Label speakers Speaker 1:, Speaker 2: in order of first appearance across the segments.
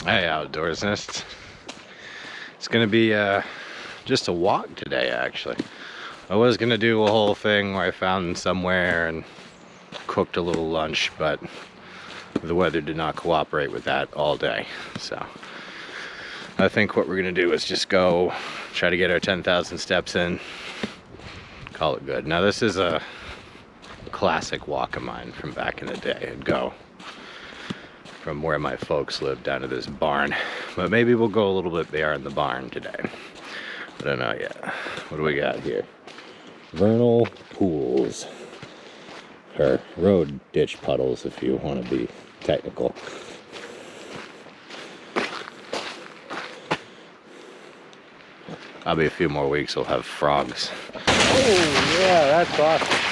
Speaker 1: Hey, outdoorsnists. It's gonna be just a walk today, actually. I was gonna do a whole thing where I found somewhere and cooked a little lunch, but the weather did not cooperate with that all day. So I think what we're gonna do is just go try to get our 10,000 steps in, call it good. Now this is a classic walk of mine from back in the day. I'd go from where my folks lived down to this barn, but maybe we'll go a little bit beyond the barn today. I don't know yet. What do we got here? Vernal pools, or road ditch puddles if you want to be technical. Probably a few more weeks we'll have frogs. Oh yeah, that's awesome.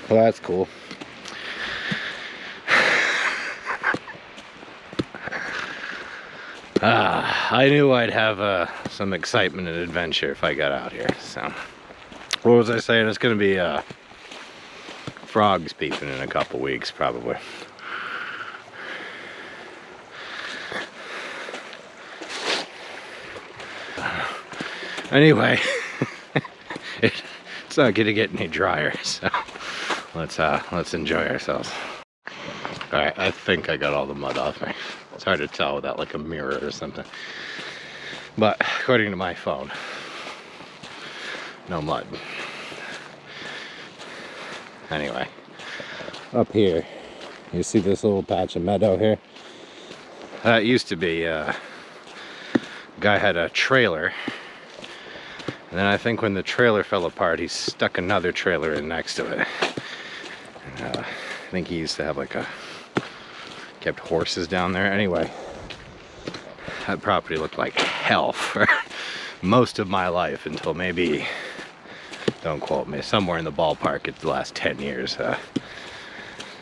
Speaker 1: Well, that's cool. I knew I'd have some excitement and adventure if I got out here. So, what was I saying? It's gonna be frogs peeping in a couple weeks, probably. Anyway, it's not gonna get any drier, so let's enjoy ourselves. All right, I think I got all the mud off me. It's hard to tell without like a mirror or something. But according to my phone, no mud. Anyway, up here, you see this little patch of meadow here? That used to be, a guy had a trailer. And then I think when the trailer fell apart, he stuck another trailer in next to it. And, I think he used to have like kept horses down there. Anyway, that property looked like hell for most of my life until maybe, don't quote me, somewhere in the ballpark in the last 10 years.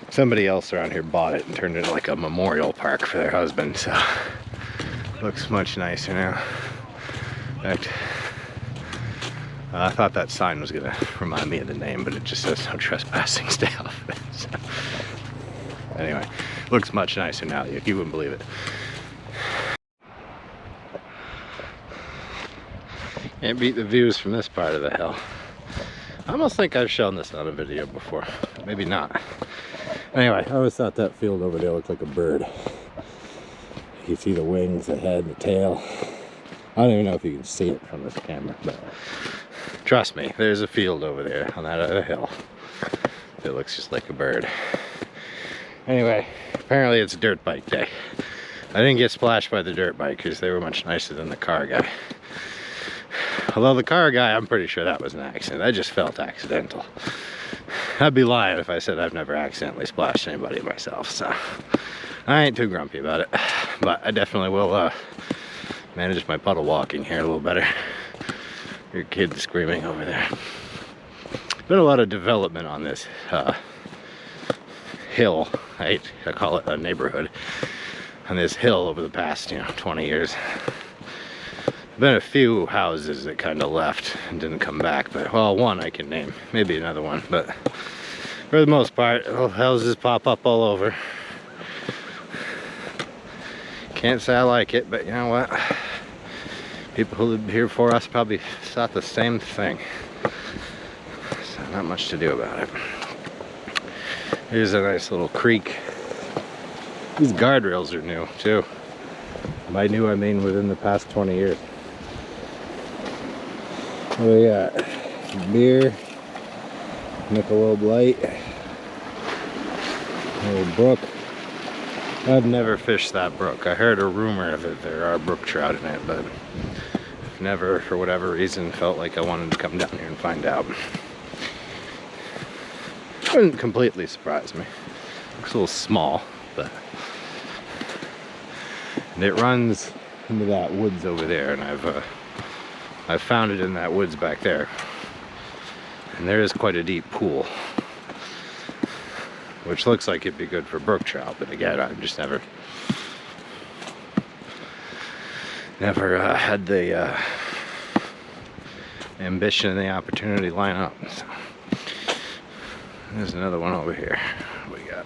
Speaker 1: Somebody else around here bought it and turned it into like a memorial park for their husband, so looks much nicer now. In fact, I thought that sign was gonna remind me of the name, but it just says no trespassing, stay off it. So, anyway, looks much nicer now, you wouldn't believe it. Can't beat the views from this part of the hill. I almost think I've shown this on a video before, maybe not. Anyway, I always thought that field over there looked like a bird. You see the wings, the head, the tail. I don't even know if you can see it from this camera, but trust me, there's a field over there on that other hill. It looks just like a bird. Anyway, apparently it's dirt bike day. I didn't get splashed by the dirt bike because they were much nicer than the car guy. Although the car guy, I'm pretty sure that was an accident. I just felt accidental. I'd be lying if I said I've never accidentally splashed anybody myself, so I ain't too grumpy about it. But I definitely will manage my puddle walking here a little better. Your kid's screaming over there. Been a lot of development on this hill. I call it a neighborhood. On this hill over the past, 20 years. Been a few houses that kind of left and didn't come back, but well, one I can name, maybe another one, but for the most part, houses pop up all over. Can't say I like it, but you know what? People who lived here before us probably thought the same thing. So not much to do about it. Here's a nice little creek. These guardrails are new too. By new, I mean within the past 20 years. What do we got? Beer, Michelob Light, little brook. I've never fished that brook. I heard a rumor of it. There are brook trout in it, but never, for whatever reason, felt like I wanted to come down here and find out. Wouldn't completely surprise me. Looks a little small, but and it runs into that woods over there, and I've found it in that woods back there, and there is quite a deep pool, which looks like it'd be good for brook trout. But again, I've just never had the ambition and the opportunity line up. So. There's another one over here. What do we got?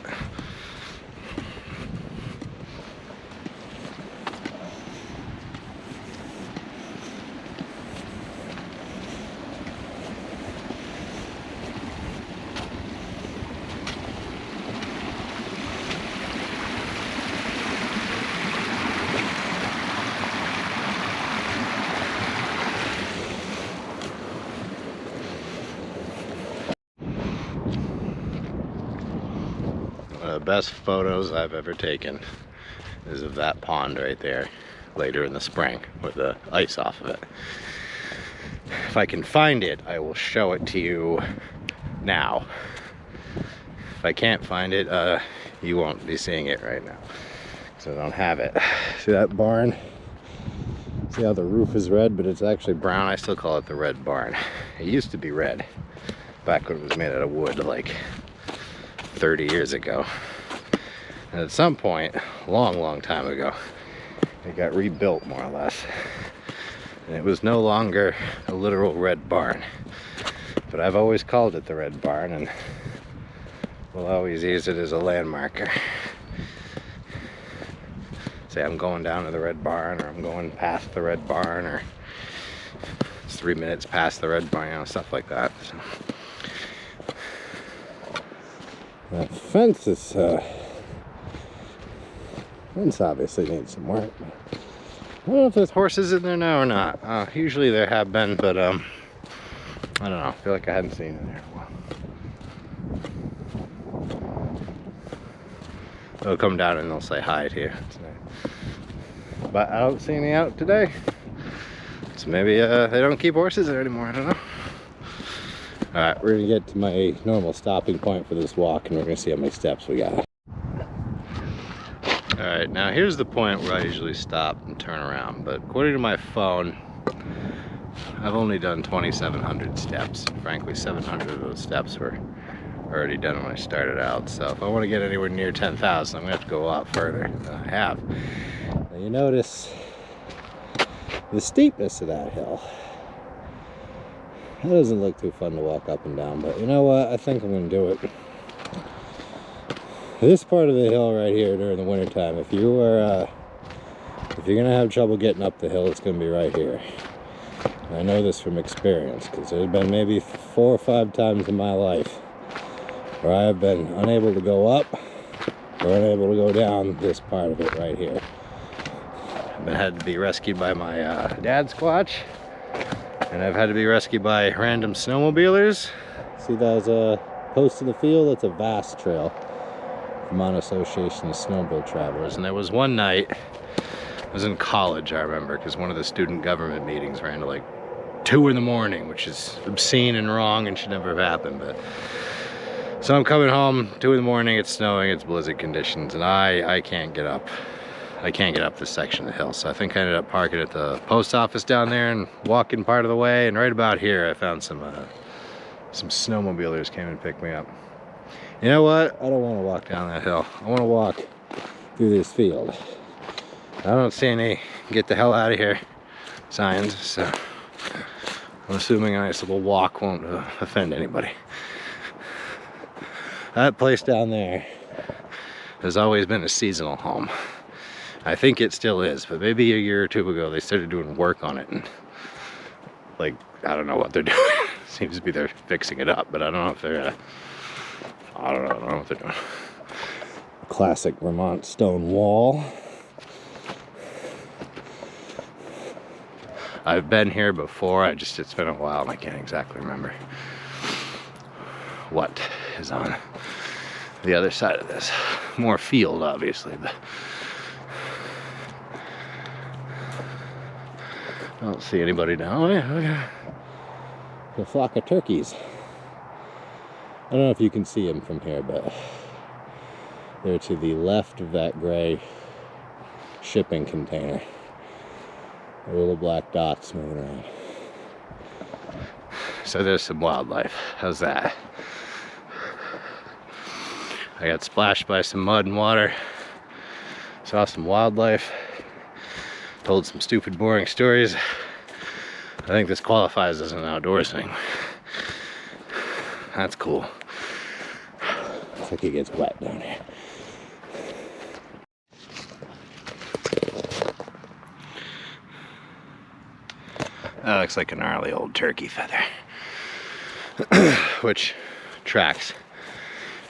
Speaker 1: One of the best photos I've ever taken is of that pond right there later in the spring with the ice off of it. If I can find it, I will show it to you now. If I can't find it, you won't be seeing it right now, so I don't have it. See that barn? See how the roof is red, but it's actually brown? I still call it the red barn. It used to be red back when it was made out of wood, like 30 years ago. And at some point, a long time ago, it got rebuilt more or less. And it was no longer a literal red barn. But I've always called it the red barn, and we'll always use it as a landmarker. Say I'm going down to the red barn, or I'm going past the red barn, or it's 3 minutes past the red barn, you know, stuff like that. So. That fence is, fence obviously needs some work. I don't know if there's horses in there now or not. Usually there have been, but I don't know. I feel like I hadn't seen it in there in a while. They'll come down and they'll say hi to you. But I don't see any out today. So maybe they don't keep horses there anymore. I don't know. Alright, we're gonna get to my normal stopping point for this walk, and we're gonna see how many steps we got. Alright, now here's the point where I usually stop and turn around, but according to my phone, I've only done 2,700 steps. Frankly, 700 of those steps were already done when I started out, so if I want to get anywhere near 10,000, I'm gonna have to go a lot further than I have. Now you notice the steepness of that hill. That doesn't look too fun to walk up and down, but you know what? I think I'm going to do it. This part of the hill right here during the wintertime, if you're going to have trouble getting up the hill, it's going to be right here. And I know this from experience, because there's been maybe 4 or 5 times in my life where I have been unable to go up or unable to go down this part of it right here. I've had to be rescued by my dad's squatch. And I've had to be rescued by random snowmobilers. See, there's a post in the field. It's a vast trail. Vermont Association of Snowmobile Travelers. And there was one night, I was in college, I remember, because one of the student government meetings ran to like 2 in the morning, which is obscene and wrong and should never have happened. But so I'm coming home, 2 in the morning, it's snowing, it's blizzard conditions, and I can't get up. I can't get up this section of the hill, so I think I ended up parking at the post office down there and walking part of the way, and right about here I found some snowmobilers came and picked me up. You know what? I don't want to walk down that hill. I want to walk through this field. I don't see any get the hell out of here signs, so I'm assuming a nice little walk won't offend anybody. That place down there has always been a seasonal home. I think it still is, but maybe a year or 2 ago they started doing work on it, and like, I don't know what they're doing. Seems to be they're fixing it up, but I don't know if they're I don't know what they're doing. Classic Vermont stone wall. I've been here before, it's been a while and I can't exactly remember what is on the other side of this. More field, obviously, but I don't see anybody down. Oh yeah, okay. A flock of turkeys. I don't know if you can see them from here, but they're to the left of that gray shipping container. The little black dots moving around. So there's some wildlife. How's that? I got splashed by some mud and water. Saw some wildlife. Told some stupid, boring stories. I think this qualifies as an outdoors thing. That's cool. Looks like it gets wet down here. That looks like a gnarly old turkey feather. Which tracks.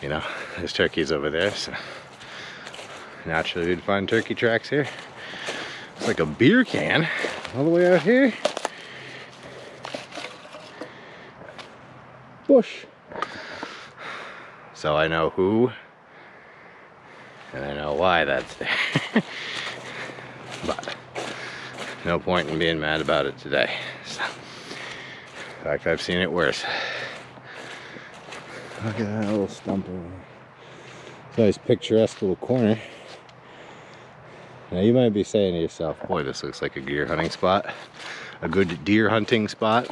Speaker 1: You know, there's turkeys over there, so naturally we'd find turkey tracks here. It's like a beer can all the way out here. Bush. So I know who and I know why that's there. But no point in being mad about it today. So, in fact, I've seen it worse. Look at that little stump over there. It's a nice picturesque little corner. Now you might be saying to yourself, boy, this looks like a deer hunting spot. A good deer hunting spot.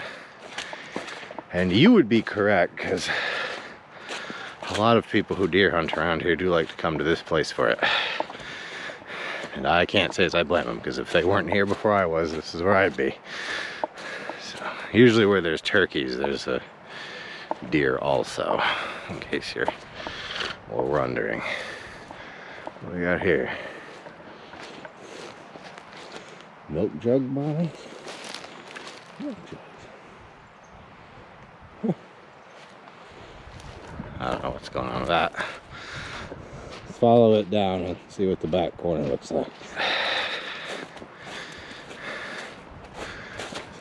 Speaker 1: And you would be correct, because a lot of people who deer hunt around here do like to come to this place for it. And I can't say as I blame them, because if they weren't here before I was, this is where I'd be. So usually where there's turkeys, there's a deer also, in case you're wondering. What do we got here? Milk jug bottle? Milk jugs. Huh. I don't know what's going on with that. Let's follow it down and see what the back corner looks like.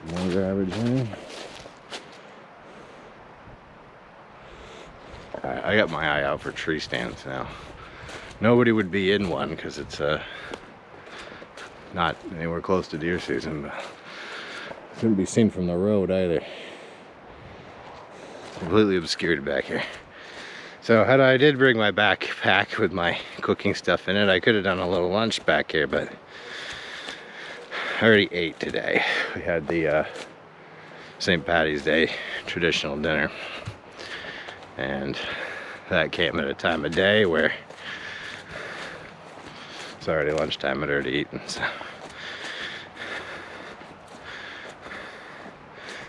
Speaker 1: Some more garbage in here. I got my eye out for tree stands now. Nobody would be in one because it's not anywhere close to deer season, but it couldn't be seen from the road either. Completely obscured back here. So I did bring my backpack with my cooking stuff in it. I could have done a little lunch back here, but I already ate today. We had the St. Patty's Day traditional dinner. And that came at a time of day where it's already lunchtime. I'd already eaten. So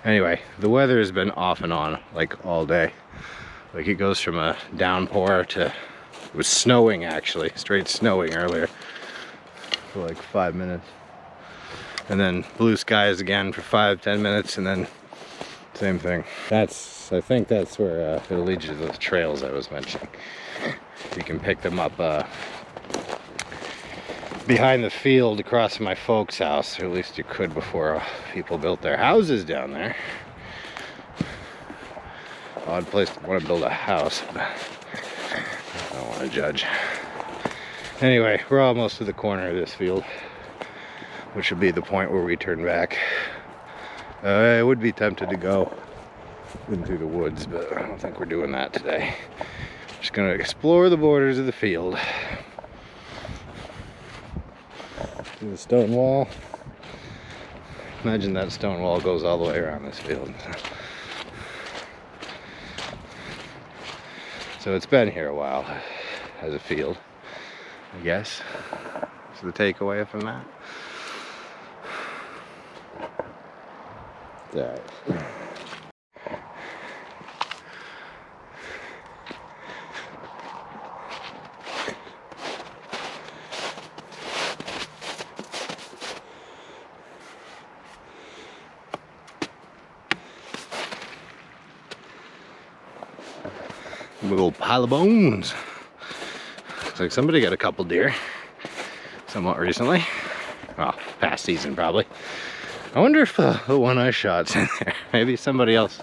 Speaker 1: anyway, the weather has been off and on like all day. Like it goes from a downpour to, it was snowing actually, straight snowing earlier for like 5 minutes. And then blue skies again for 5-10 minutes, and then same thing. I think that's where it'll lead you to those trails I was mentioning. You can pick them up behind the field across from my folks' house, or at least you could before people built their houses down there. Odd place to want to build a house, but I don't want to judge. Anyway, we're almost to the corner of this field, which will be the point where we turn back. I would be tempted to go into the woods, but I don't think we're doing that today. Just gonna explore the borders of the field. See the stone wall? Imagine that stone wall goes all the way around this field. So it's been here a while as a field, I guess. So the takeaway from that. Alright. A little pile of bones. Looks like somebody got a couple deer somewhat recently. Well, past season probably. I wonder if the one I shot's in there. Maybe somebody else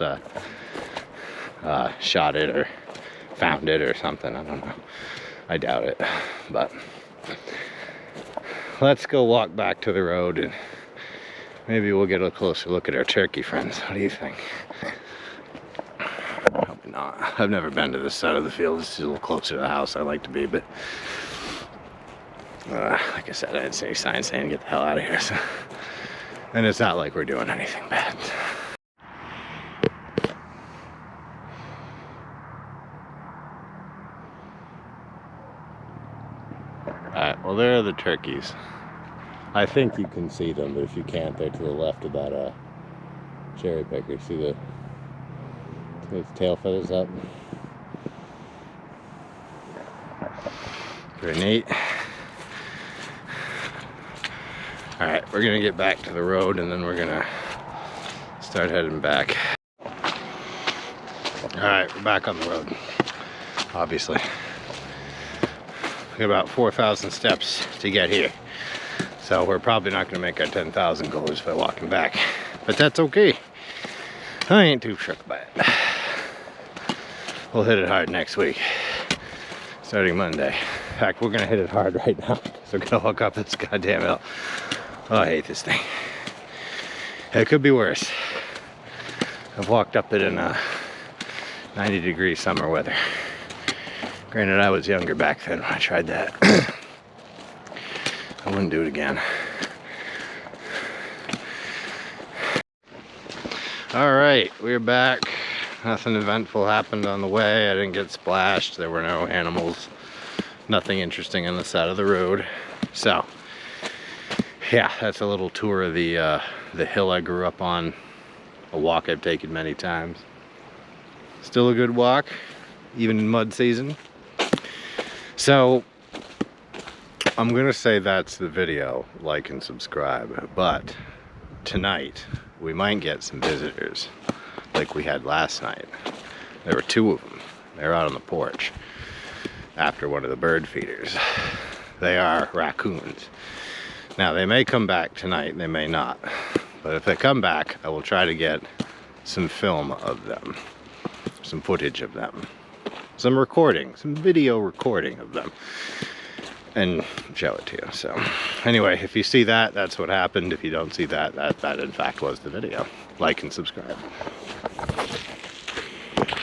Speaker 1: shot it or found it or something. I don't know. I doubt it. But let's go walk back to the road and maybe we'll get a closer look at our turkey friends. What do you think? Probably not. I've never been to this side of the field. This is a little closer to the house I like to be, but like I said, I didn't see any signs saying get the hell out of here. So. And it's not like we're doing anything bad. Alright, well there are the turkeys. I think you can see them, but if you can't, they're to the left of that cherry picker. See the its tail feathers up? Very neat. All right, we're gonna get back to the road and then we're gonna start heading back. All right, we're back on the road, obviously. We got about 4,000 steps to get here. So we're probably not gonna make our 10,000 goals by walking back, but that's okay. I ain't too shook by it. We'll hit it hard next week, starting Monday. In fact, we're gonna hit it hard right now because we're gonna hook up this goddamn hill. Oh, I hate this thing. It could be worse. I've walked up it in 90-degree summer weather. Granted, I was younger back then when I tried that. I wouldn't do it again. All right, we're back. Nothing eventful happened on the way. I didn't get splashed. There were no animals. Nothing interesting on the side of the road. So, yeah, that's a little tour of the hill I grew up on. A walk I've taken many times. Still a good walk, even in mud season. So, I'm gonna say that's the video. Like and subscribe. But tonight, we might get some visitors like we had last night. There were 2 of them. They're out on the porch after one of the bird feeders. They are raccoons. Now, they may come back tonight, they may not. But if they come back, I will try to get some film of them, some footage of them, some recording, some video recording of them, and show it to you. So anyway, if you see that, that's what happened. If you don't see that, that in fact was the video. Like and subscribe.